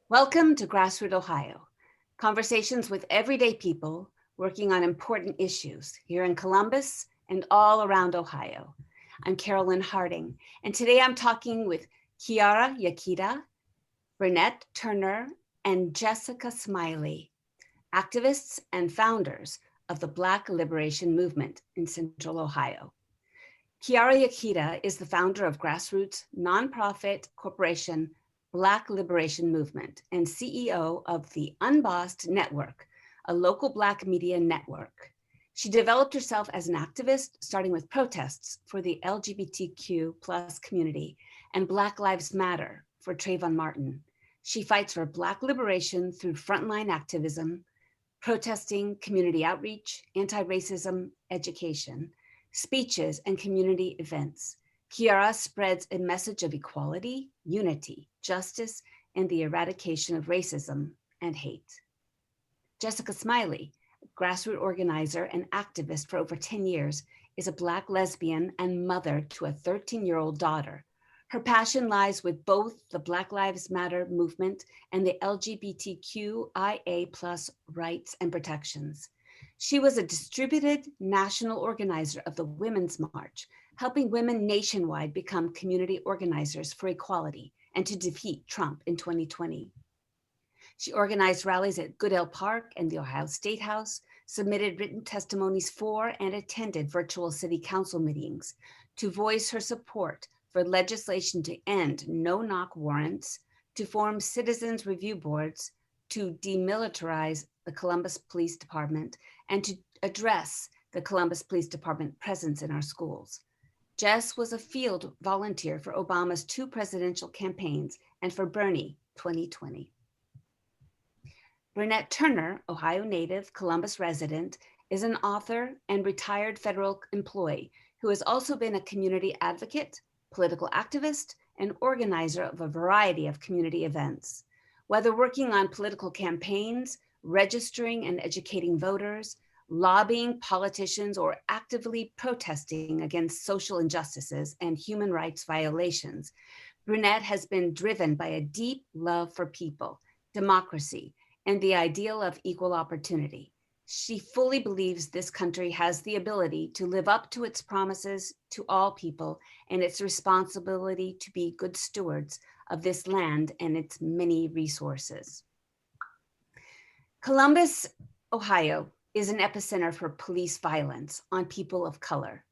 Welcome to GrassRoot Ohio, conversations with everyday people working on important issues here in Columbus and all around Ohio. I'm Carolyn Harding, and today I'm talking with Kiara Yakita, Brynette Turner, and Jessica Smiley, activists and founders of the Black Liberation Movement in Central Ohio. Kiara Yakita is the founder of GrassRoots nonprofit corporation Black Liberation Movement and CEO of the UnBossed Network, a local Black media network. She developed herself as an activist, starting with protests for the LGBTQ plus community and Black Lives Matter for Trayvon Martin. She fights for Black liberation through frontline activism, protesting, community outreach, anti-racism education, speeches, and community events. Kiara spreads a message of equality, unity, justice, and the eradication of racism and hate. Jessica Smiley, grassroots organizer and activist for over 10 years, is a Black lesbian and mother to a 13-year-old daughter. Her passion lies with both the Black Lives Matter movement and the LGBTQIA plus rights and protections. She was a distributed national organizer of the Women's March, helping women nationwide become community organizers for equality and to defeat Trump in 2020. She organized rallies at Goodell Park and the Ohio State House, submitted written testimonies for and attended virtual city council meetings to voice her support for legislation to end no-knock warrants, to form citizens review boards, to demilitarize the Columbus Police Department, and to address the Columbus Police Department presence in our schools. Jess was a field volunteer for Obama's 2 presidential campaigns and for Bernie 2020. Brynette Turner, Ohio native, Columbus resident, is an author and retired federal employee who has also been a community advocate, political activist, and organizer of a variety of community events. Whether working on political campaigns, registering and educating voters, lobbying politicians, or actively protesting against social injustices and human rights violations, Brynette has been driven by a deep love for people, democracy, and the ideal of equal opportunity. She fully believes this country has the ability to live up to its promises to all people and its responsibility to be good stewards of this land and its many resources. Columbus, Ohio is an epicenter for police violence on people of color.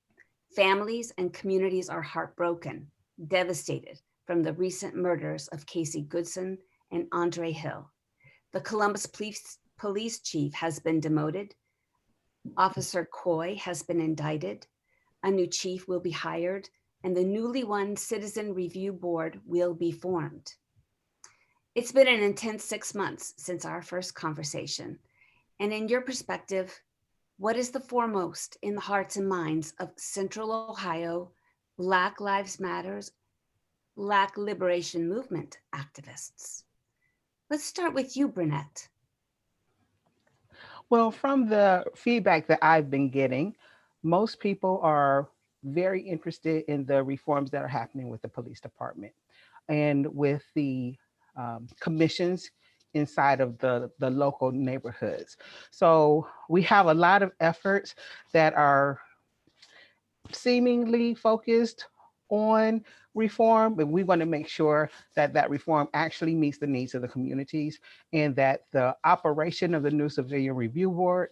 Families and communities are heartbroken, devastated from the recent murders of Casey Goodson and Andre Hill. The Columbus police chief has been demoted. Officer Coy has been indicted. A new chief will be hired, and the newly won Citizen Review Board will be formed. It's been an intense 6 months since our first conversation. And in your perspective, what is the foremost in the hearts and minds of Central Ohio Black Lives Matters, Black Liberation Movement activists? Let's start with you, Brynette. Well, from the feedback that I've been getting, most people are very interested in the reforms that are happening with the police department and with the commissions inside of the local neighborhoods. So we have a lot of efforts that are seemingly focused on reform, but we want to make sure that that reform actually meets the needs of the communities and that the operation of the new civilian review board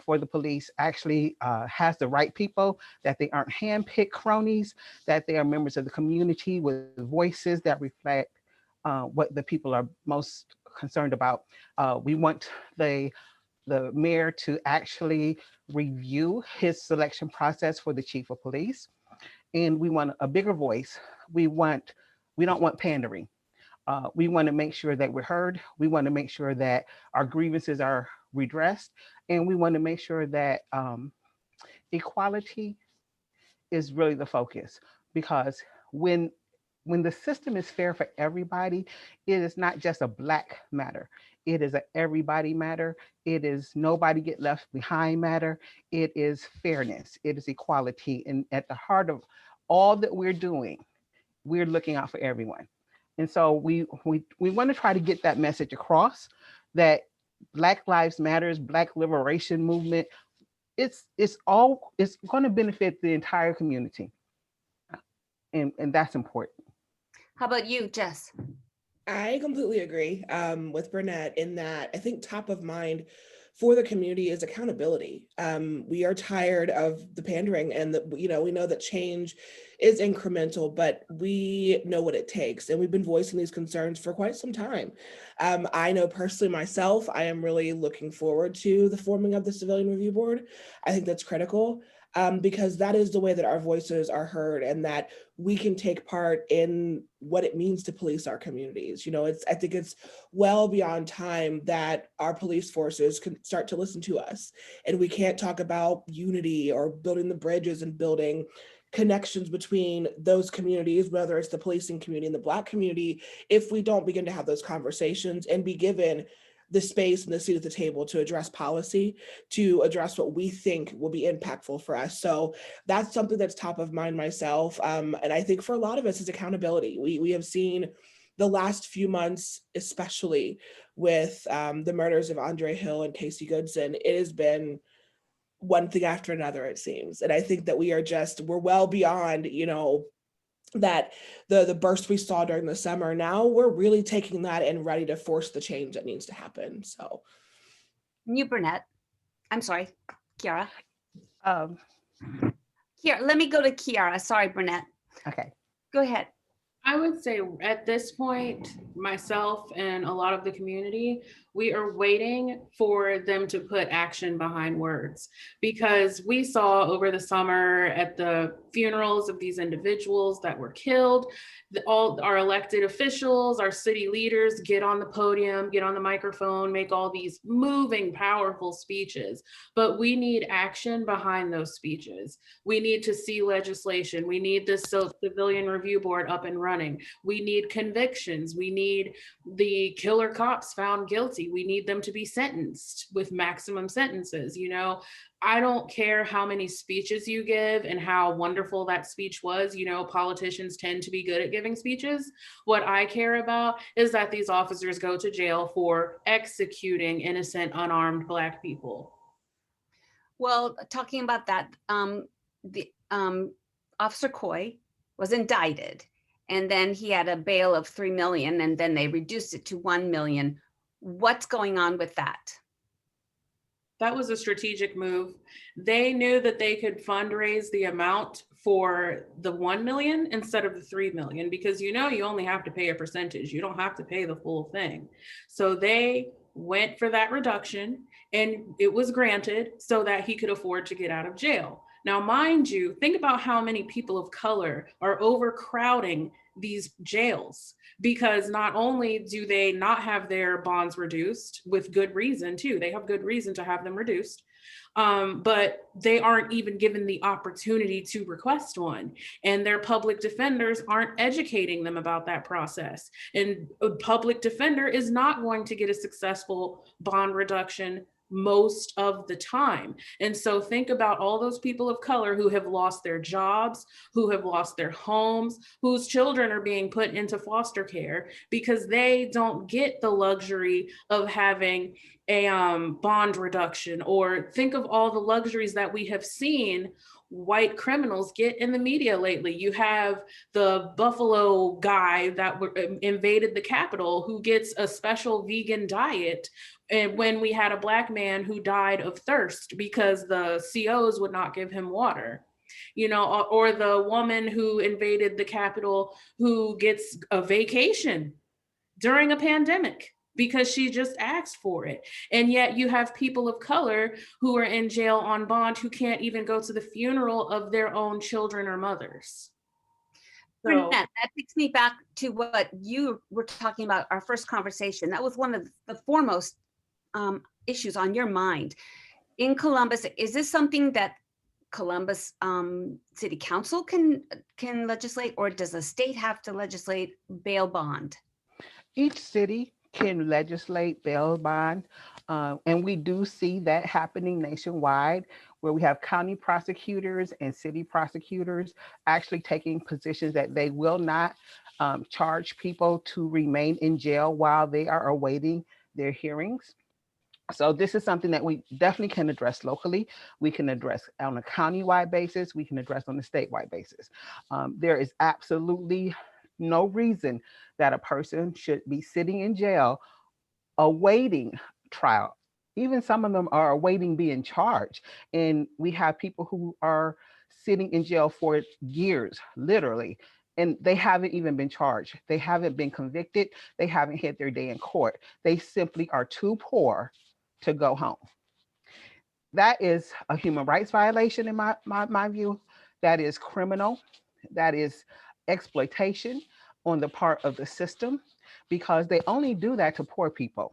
for the police actually has the right people, that they aren't handpicked cronies, that they are members of the community with voices that reflect what the people are most concerned about. We want the mayor to actually review his selection process for the chief of police. And we want a bigger voice. We don't want pandering. We want to make sure that we're heard. We want to make sure that our grievances are redressed. And we want to make sure that equality is really the focus. Because when the system is fair for everybody, it is not just a Black matter. It is a everybody matter. It is nobody get left behind matter. It is fairness. It is equality. And at the heart of all that we're doing, we're looking out for everyone. And so we want to try to get that message across that Black Lives Matters, Black Liberation Movement, it's going to benefit the entire community. And that's important. How about you, Jess? I completely agree with Brynette in that I think top of mind for the community is accountability. We are tired of the pandering, and we know that change is incremental, but we know what it takes, and we've been voicing these concerns for quite some time. I know personally myself, I am really looking forward to the forming of the Civilian Review Board. I think that's critical. Because that is the way that our voices are heard, and that we can take part in what it means to police our communities. I think it's well beyond time that our police forces can start to listen to us, and we can't talk about unity or building the bridges and building connections between those communities, whether it's the policing community and the Black community, if we don't begin to have those conversations and be given the space and the seat at the table to address policy, to address what we think will be impactful for us. So that's something that's top of mind myself. And I think for a lot of us is accountability. We have seen the last few months, especially with the murders of Andre Hill and Casey Goodson, it has been one thing after another, it seems. And I think that we're well beyond, that the burst we saw during the summer. Now we're really taking that and ready to force the change that needs to happen. So You, Brynette. I'm sorry, Kiara. Um, Kiara, let me go to Kiara. Sorry, Brynette. okay. Go ahead. I would say at this point, myself and a lot of the community, we are waiting for them to put action behind words, because we saw over the summer at the funerals of these individuals that were killed, all our elected officials, our city leaders get on the podium, get on the microphone, make all these moving, powerful speeches, but we need action behind those speeches. We need to see legislation. We need the Civilian Review Board up and running. We need convictions. We need the killer cops found guilty. We need them to be sentenced with maximum sentences. I don't care how many speeches you give and how wonderful that speech was. Politicians tend to be good at giving speeches. What I care about is that these officers go to jail for executing innocent, unarmed Black people. Well, talking about that, the Officer Coy was indicted, and then he had a bail of $3 million, and then they reduced it to $1 million. What's going on with that? That was a strategic move. They knew that they could fundraise the amount for the 1 million instead of the 3 million, because you only have to pay a percentage. You don't have to pay the full thing. So they went for that reduction, and it was granted so that he could afford to get out of jail. Now, mind you, think about how many people of color are overcrowding these jails, because not only do they not have their bonds reduced, with good reason too, they have good reason to have them reduced, but they aren't even given the opportunity to request one, and their public defenders aren't educating them about that process. And a public defender is not going to get a successful bond reduction most of the time. And so think about all those people of color who have lost their jobs, who have lost their homes, whose children are being put into foster care because they don't get the luxury of having a bond reduction. Or think of all the luxuries that we have seen white criminals get in the media lately. You have the Buffalo guy that invaded the Capitol who gets a special vegan diet, and when we had a Black man who died of thirst because the COs would not give him water. Or the woman who invaded the Capitol who gets a vacation during a pandemic because she just asked for it. And yet you have people of color who are in jail on bond who can't even go to the funeral of their own children or mothers. So, Brynette, that takes me back to what you were talking about, our first conversation. That was one of the foremost issues on your mind. In Columbus, is this something that Columbus City Council can legislate, or does the state have to legislate bail bond? Each city can legislate bail bond, and we do see that happening nationwide, where we have county prosecutors and city prosecutors actually taking positions that they will not charge people to remain in jail while they are awaiting their hearings. So this is something that we definitely can address locally. We can address on a countywide basis. We can address on a statewide basis. There is absolutely no reason that a person should be sitting in jail awaiting trial. Even some of them are awaiting being charged. And we have people who are sitting in jail for years, literally, and they haven't even been charged. They haven't been convicted. They haven't had their day in court. They simply are too poor to go home. That is a human rights violation in my view. That is criminal. That is exploitation on the part of the system, because they only do that to poor people.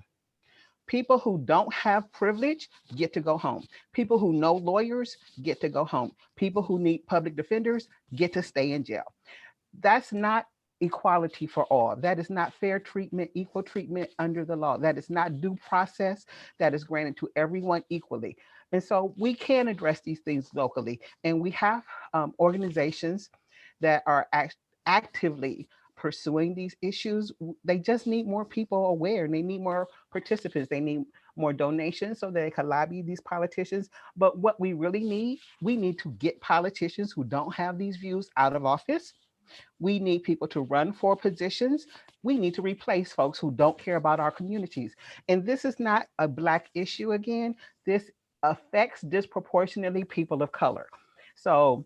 People who don't have privilege get to go home. People who know lawyers get to go home. People who need public defenders get to stay in jail. That's not equality for all. That is not fair treatment, equal treatment under the law. That is not due process that is granted to everyone equally. And so we can address these things locally. And we have organizations that are actively pursuing these issues. They just need more people aware, and they need more participants. They need more donations so that they can lobby these politicians. But what we really need, we need to get politicians who don't have these views out of office. We need people to run for positions. We need to replace folks who don't care about our communities. And this is not a Black issue again. This affects disproportionately people of color. So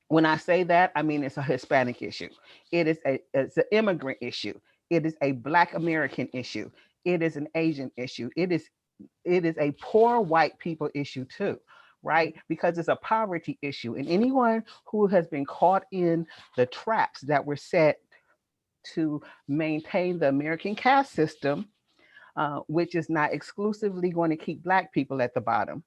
when I say that, I mean it's a Hispanic issue. It's an immigrant issue. It is a Black American issue. It is an Asian issue. It is a poor white people issue too, right? Because it's a poverty issue. And anyone who has been caught in the traps that were set to maintain the American caste system, which is not exclusively going to keep Black people at the bottom,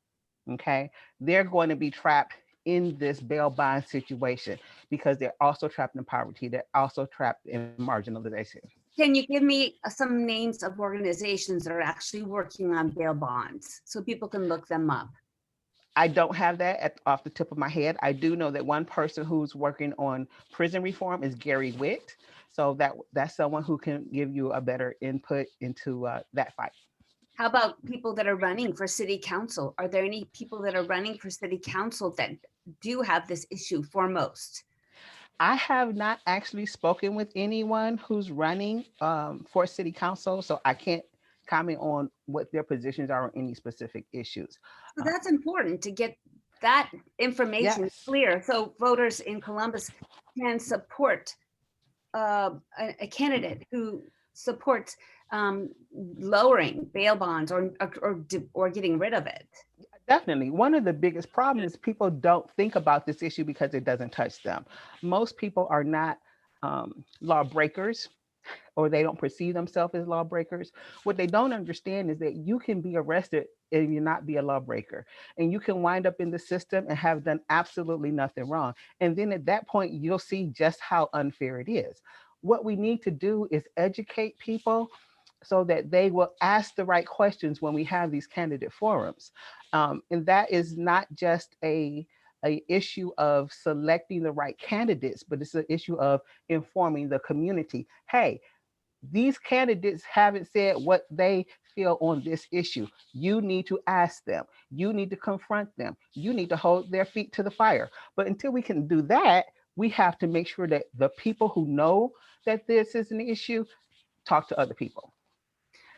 okay? They're going to be trapped in this bail bond situation because they're also trapped in poverty. They're also trapped in marginalization. Can you give me some names of organizations that are actually working on bail bonds so people can look them up? I don't have that off the tip of my head. I do know that one person who's working on prison reform is Gary Witt. So that's someone who can give you a better input into that fight. How about people that are running for city council? Are there any people that are running for city council that do have this issue foremost? I have not actually spoken with anyone who's running for city council, so I can't comment on what their positions are on any specific issues. So that's important to get that information clear so voters in Columbus can support a candidate who supports lowering bail bonds or getting rid of it. Definitely. One of the biggest problems is people don't think about this issue because it doesn't touch them. Most people are not lawbreakers, or they don't perceive themselves as lawbreakers. What they don't understand is that you can be arrested and you not be a lawbreaker. And you can wind up in the system and have done absolutely nothing wrong. And then at that point, you'll see just how unfair it is. What we need to do is educate people so that they will ask the right questions when we have these candidate forums. And that is not just a issue of selecting the right candidates, but it's an issue of informing the community. Hey, these candidates haven't said what they feel on this issue. You need to ask them. You need to confront them. You need to hold their feet to the fire. But until we can do that, we have to make sure that the people who know that this is an issue talk to other people.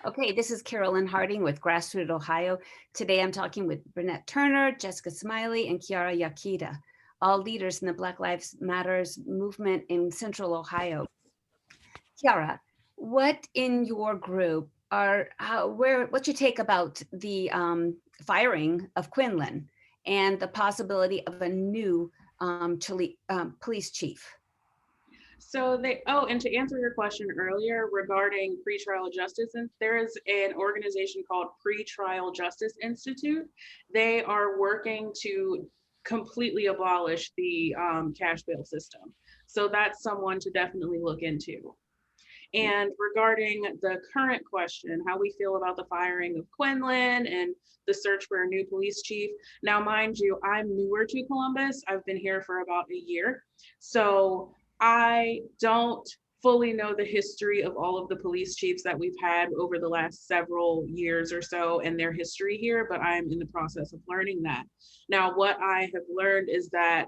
Okay, this is Carolyn Harding with GrassRoot Ohio. Today I'm talking with Brynette Turner, Jessica Smiley, and Kiara Yakita, all leaders in the Black Lives Matters movement in Central Ohio. Kiara, what in your group what's your take about the firing of Quinlan and the possibility of a new police chief? So and to answer your question earlier regarding pretrial justice, there is an organization called Pretrial Justice Institute. They are working to completely abolish the cash bail system. So that's someone to definitely look into. And regarding the current question, how we feel about the firing of Quinlan and the search for a new police chief. Now, mind you, I'm newer to Columbus. I've been here for about a year. So I don't fully know the history of all of the police chiefs that we've had over the last several years or so and their history here, but I'm in the process of learning that. Now, what I have learned is that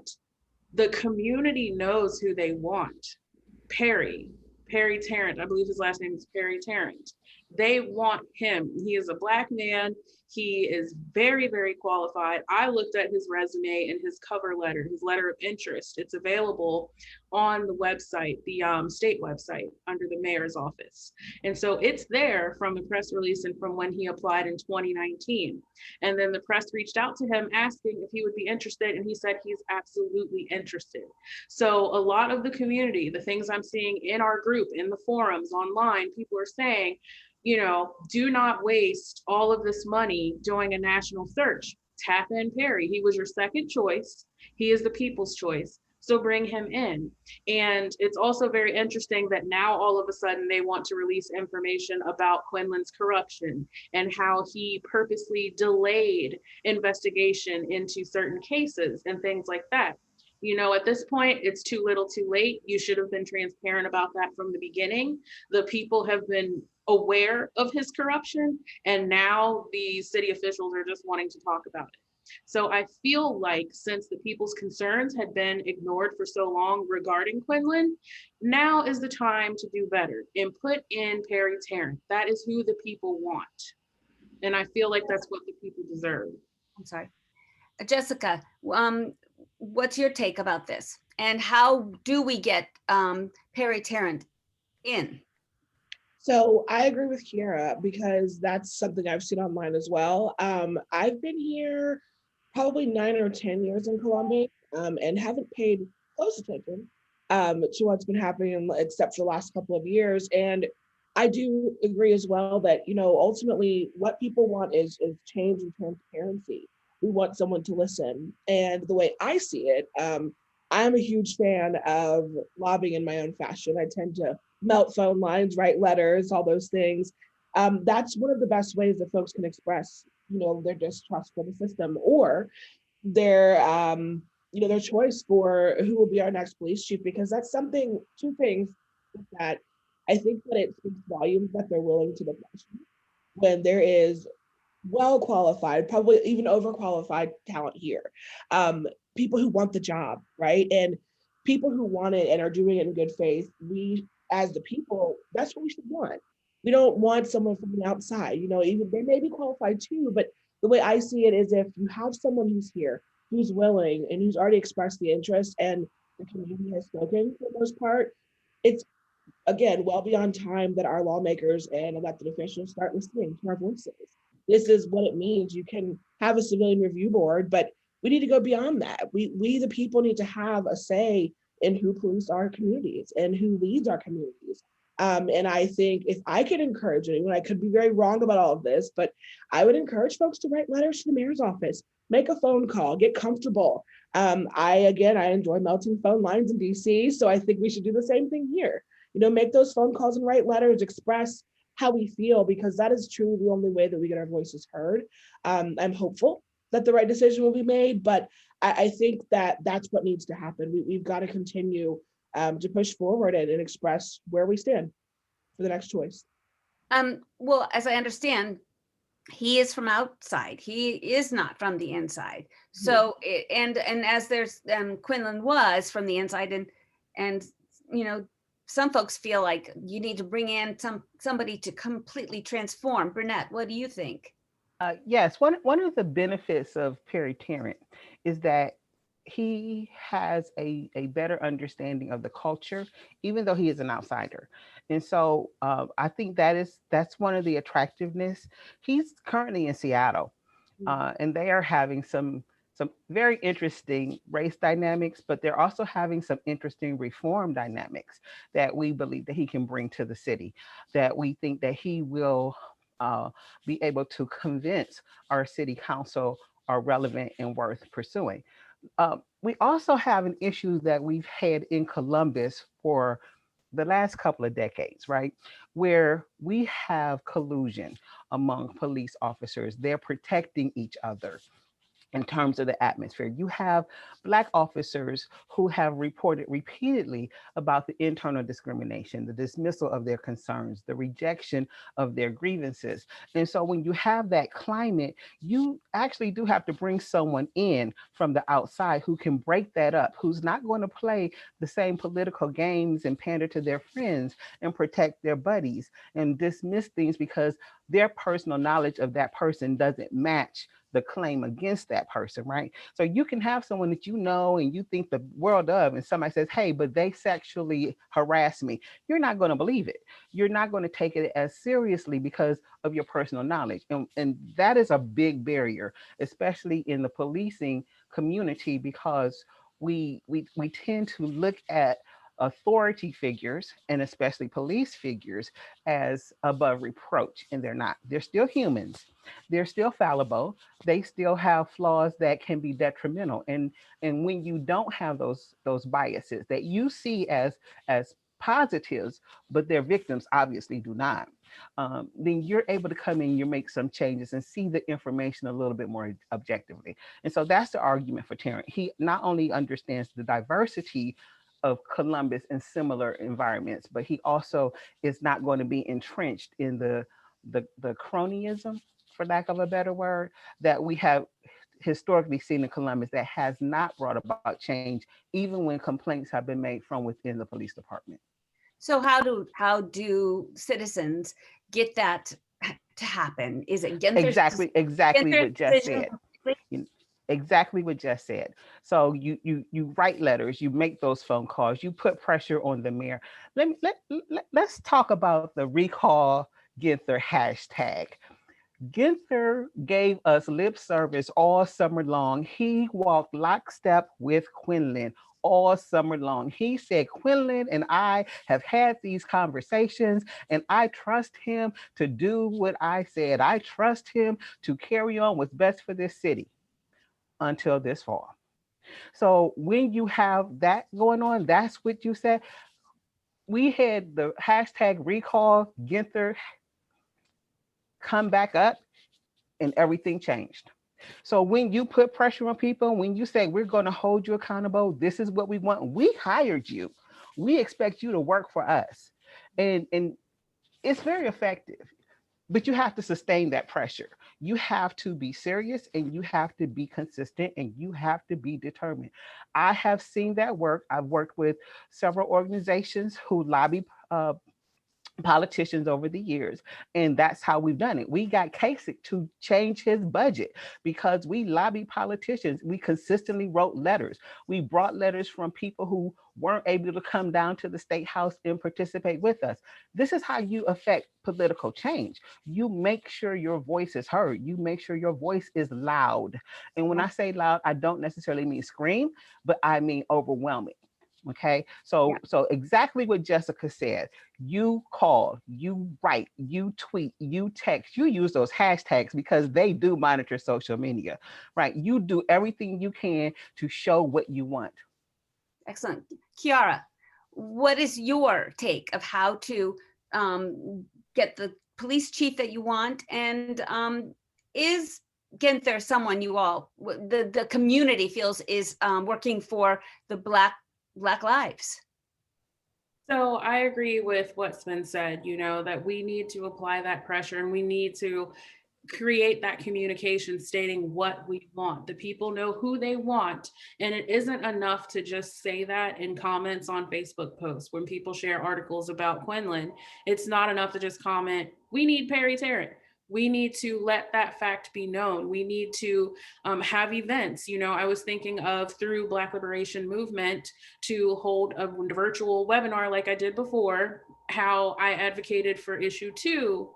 the community knows who they want. Perry Tarrant, I believe his last name is Perry Tarrant. They want him. He is a Black man. He is very, very qualified. I looked at his resume and his cover letter, his letter of interest. It's available on the website, the state website under the mayor's office. And so it's there from the press release and from when he applied in 2019. And then the press reached out to him asking if he would be interested, and he said he's absolutely interested. So a lot of the community, the things I'm seeing in our group, in the forums, online, people are saying, you know, do not waste all of this money doing a national search. Tap in Perry. He was your second choice. He is the people's choice. So bring him in. And it's also very interesting that now all of a sudden they want to release information about Quinlan's corruption and how he purposely delayed investigation into certain cases and things like that. You know, at this point, it's too little too late. You should have been transparent about that from the beginning. The people have been aware of his corruption, and now the city officials are just wanting to talk about it. So I feel like since the people's concerns had been ignored for so long regarding Quinlan, now is the time to do better and put in Perry Tarrant. That is who the people want. And I feel like that's what the people deserve. I'm sorry. Jessica, what's your take about this? And how do we get Perry Tarrant in? So I agree with Kiara because that's something I've seen online as well. I've been here probably 9 or 10 years in Columbus and haven't paid close attention to what's been happening except for the last couple of years. And I do agree as well that, you know, ultimately what people want is change and transparency. We want someone to listen. And the way I see it, I'm a huge fan of lobbying in my own fashion. I tend to melt phone lines, write letters, all those things. That's one of the best ways that folks can express, you know, their distrust for the system or their, you know, their choice for who will be our next police chief, because that's something, two things that I think that it speaks volumes that they're willing to question when there is well qualified, probably even overqualified talent here. People who want the job, right? And people who want it and are doing it in good faith, we as the people, that's what we should want. We don't want someone from the outside, you know, even they may be qualified too, but the way I see it is if you have someone who's here, who's willing and who's already expressed the interest and the community has spoken for the most part, it's again, well beyond time that our lawmakers and elected officials start listening to our voices. This is what it means. You can have a civilian review board, but we need to go beyond that. We the people need to have a say in who police our communities and who leads our communities. And I think if I could encourage anyone, I could be very wrong about all of this, but I would encourage folks to write letters to the mayor's office, make a phone call, get comfortable. I enjoy melting phone lines in DC, so I think we should do the same thing here. You know, make those phone calls and write letters, express how we feel, because that is truly the only way that we get our voices heard. I'm hopeful that the right decision will be made, but I think that that's what needs to happen. We've got to continue to push forward and express where we stand for the next choice. Well, as I understand, he is from outside. He is not from the inside. So, and as there's Quinlan was from the inside, and you know, some folks feel like you need to bring in somebody to completely transform. Brynette, what do you think? Yes, one of the benefits of Perry Tarrant is that he has a better understanding of the culture, even though he is an outsider. And so I think that's one of the attractiveness. He's currently in Seattle, and they are having some very interesting race dynamics, but they're also having some interesting reform dynamics that we believe that he can bring to the city, that we think that he will be able to convince our city council are relevant and worth pursuing. We also have an issue that we've had in Columbus for the last couple of decades, right? Where we have collusion among police officers. They're protecting each other. in terms of the atmosphere. You have Black officers who have reported repeatedly about the internal discrimination, the dismissal of their concerns, the rejection of their grievances. And so when you have that climate, you actually do have to bring someone in from the outside who can break that up, who's not going to play the same political games and pander to their friends and protect their buddies and dismiss things because their personal knowledge of that person doesn't match the claim against that person, right? So you can have someone that you know and you think the world of, and somebody says, hey, but they sexually harassed me. You're not going to believe it. You're not going to take it as seriously because of your personal knowledge. And that is a big barrier, especially in the policing community, because we tend to look at authority figures and especially police figures as above reproach, and they're not. They're still humans. They're still fallible. They still have flaws that can be detrimental. And when you don't have those biases that you see as positives, but their victims obviously do not, then you're able to come in, you make some changes and see the information a little bit more objectively. And so that's the argument for Terrence. He not only understands the diversity of Columbus in similar environments, but he also is not going to be entrenched in the cronyism, for lack of a better word, that we have historically seen in Columbus that has not brought about change, even when complaints have been made from within the police department. So how do citizens get that to happen? Is it Ginther's exactly what Jess said? Exactly what Jess said. So you write letters, you make those phone calls, you put pressure on the mayor. Let's talk about the recall Ginther hashtag. Ginther gave us lip service all summer long. He walked lockstep with Quinlan all summer long. He said, Quinlan and I have had these conversations and I trust him to do what I said. I trust him to carry on what's best for this city until this fall. So when you have that going on, that's what you said. We had the hashtag recall Ginther come back up and everything changed. So when you put pressure on people, when you say we're going to hold you accountable, this is what we want. We hired you. We expect you to work for us. And it's very effective. But you have to sustain that pressure. You have to be serious and you have to be consistent and you have to be determined. I have seen that work. I've worked with several organizations who lobby politicians over the years, and that's how we've done it. We got Kasich to change his budget because we lobbied politicians. We consistently wrote letters. We brought letters from people who weren't able to come down to the state house and participate with us. This is how you affect political change. You make sure your voice is heard. You make sure your voice is loud. And when I say loud, I don't necessarily mean scream, but I mean overwhelming. Okay, so exactly what Jessica said. You call, you write, you tweet, you text, you use those hashtags because they do monitor social media, right? You do everything you can to show what you want. Excellent. Kiara, what is your take of how to get the police chief that you want? And is Ginther someone you all, the community feels is working for the Black lives? So I agree with what's been said, that we need to apply that pressure and we need to create that communication stating what we want. The people know who they want. And it isn't enough to just say that in comments on Facebook posts. When people share articles about Quinlan, it's not enough to just comment, we need Perry Tarrant. We need to let that fact be known. We need to have events. I was thinking of through Black Liberation Movement to hold a virtual webinar like I did before, how I advocated for issue 2.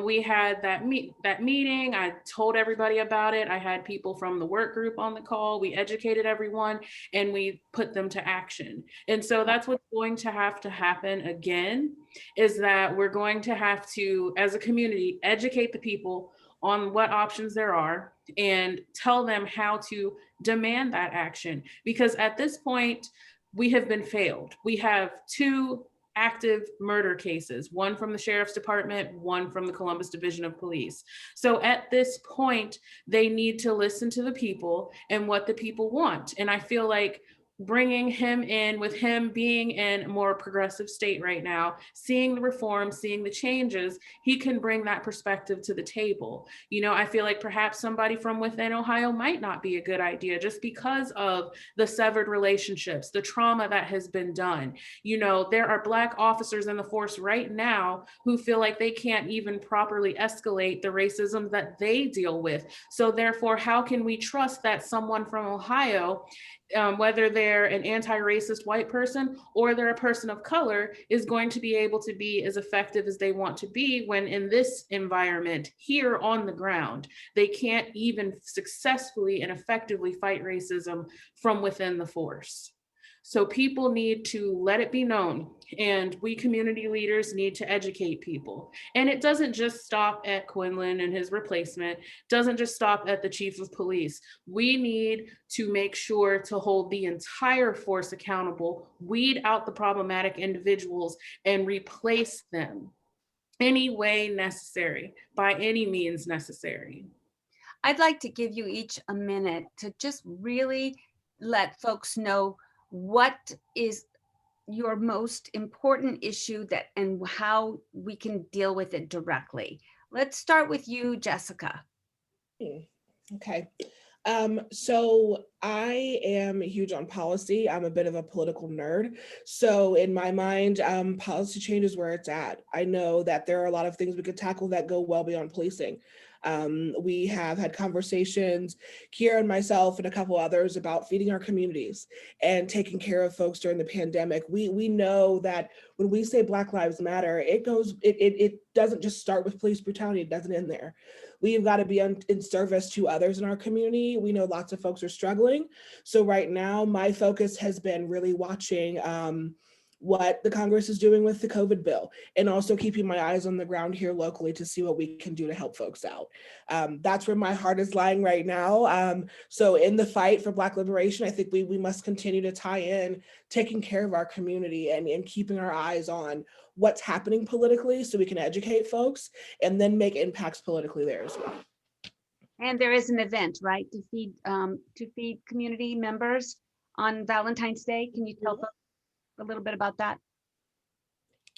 We had that meeting. I told everybody about it. I had people from the work group on the call. We educated everyone and we put them to action. And so that's what's going to have to happen again, is that we're going to have to, as a community, educate the people on what options there are and tell them how to demand that action. Because at this point, we have been failed. We have 2 active murder cases, one from the sheriff's department, one from the Columbus Division of Police. So at this point, they need to listen to the people and what the people want. And I feel like bringing him in, with him being in a more progressive state right now, seeing the reforms, seeing the changes, he can bring that perspective to the table. You know, I feel like perhaps somebody from within Ohio might not be a good idea just because of the severed relationships, the trauma that has been done. You know, there are Black officers in the force right now who feel like they can't even properly escalate the racism that they deal with. So therefore, how can we trust that someone from Ohio, whether they're an anti-racist white person or they're a person of color, is going to be able to be as effective as they want to be when in this environment here on the ground, they can't even successfully and effectively fight racism from within the force. So people need to let it be known, and we community leaders need to educate people. And it doesn't just stop at Quinlan and his replacement, doesn't just stop at the chief of police. We need to make sure to hold the entire force accountable, weed out the problematic individuals, and replace them any way necessary, by any means necessary. I'd like to give you each a minute to just really let folks know what is your most important issue that and how we can deal with it directly. Let's start with you, Jessica. Okay. So I am huge on policy. I'm a bit of a political nerd. So in my mind, policy change is where it's at. I know that there are a lot of things we could tackle that go well beyond policing. We have had conversations, Kiara and myself and a couple others, about feeding our communities and taking care of folks during the pandemic. We know that when we say Black Lives Matter, it doesn't just start with police brutality, it doesn't end there. We've got to be in service to others in our community. We know lots of folks are struggling. So right now, my focus has been really watching what the Congress is doing with the COVID bill, and also keeping my eyes on the ground here locally to see what we can do to help folks out. That's where my heart is lying right now. So in the fight for Black liberation, I think we must continue to tie in taking care of our community and keeping our eyes on what's happening politically so we can educate folks and then make impacts politically there as well. And there is an event, right, to feed community members on Valentine's Day. Can you tell folks a little bit about that?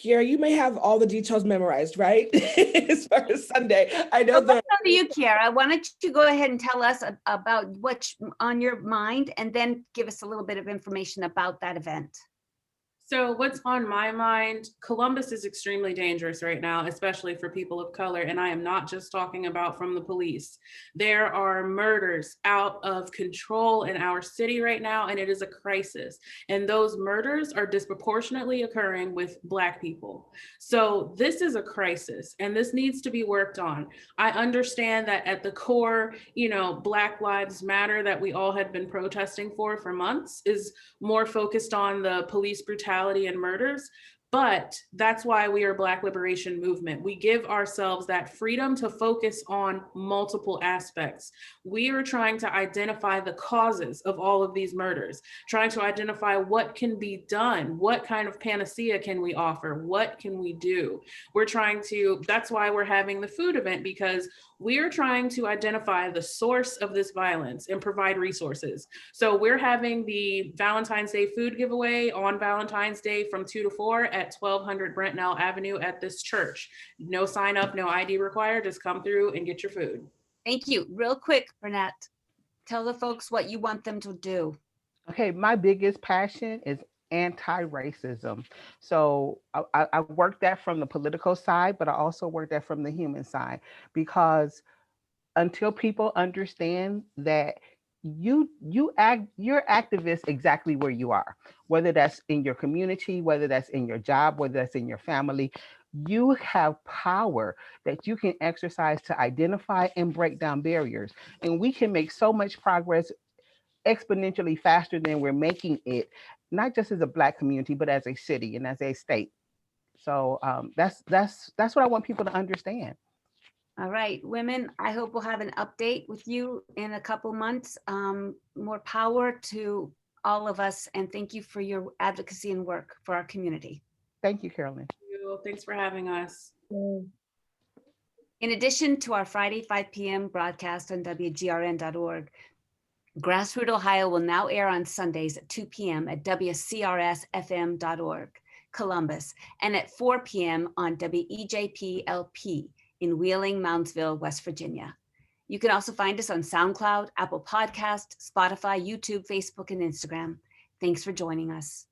Kiara, you may have all the details memorized, right? As far as Sunday, I know that. To you, Kiara, why don't you go ahead and tell us about what's on your mind, and then give us a little bit of information about that event. So what's on my mind, Columbus is extremely dangerous right now, especially for people of color. And I am not just talking about from the police. There are murders out of control in our city right now, and it is a crisis. And those murders are disproportionately occurring with Black people. So this is a crisis, and this needs to be worked on. I understand that at the core, you know, Black Lives Matter that we all had been protesting for months is more focused on the police brutality and murders, but that's why we are Black Liberation Movement. We give ourselves that freedom to focus on multiple aspects. We are trying to identify the causes of all of these murders, trying to identify what can be done, what kind of panacea can we offer, what can we do? That's why we're having the food event, because we are trying to identify the source of this violence and provide resources. So we're having the Valentine's Day food giveaway on Valentine's Day from 2 to 4 at 1200 Brentnell Avenue at this church. No sign up, no ID required, just come through and get your food. Thank you. Real quick, Brynette, tell the folks what you want them to do. Okay, my biggest passion is anti-racism. So I work that from the political side, but I also work that from the human side, because until people understand that you're activist exactly where you are, whether that's in your community, whether that's in your job, whether that's in your family, you have power that you can exercise to identify and break down barriers. And we can make so much progress exponentially faster than we're making it, not just as a Black community, but as a city and as a state. So that's what I want people to understand. All right, women, I hope we'll have an update with you in a couple months. More power to all of us, and thank you for your advocacy and work for our community. Thank you, Carolyn. Thanks for having us. In addition to our Friday 5 p.m. broadcast on WGRN.org, GrassRoot Ohio will now air on Sundays at 2 p.m. at WCRSFM.org, Columbus, and at 4 p.m. on WEJP-LP in Wheeling, Moundsville, West Virginia. You can also find us on SoundCloud, Apple Podcast, Spotify, YouTube, Facebook, and Instagram. Thanks for joining us.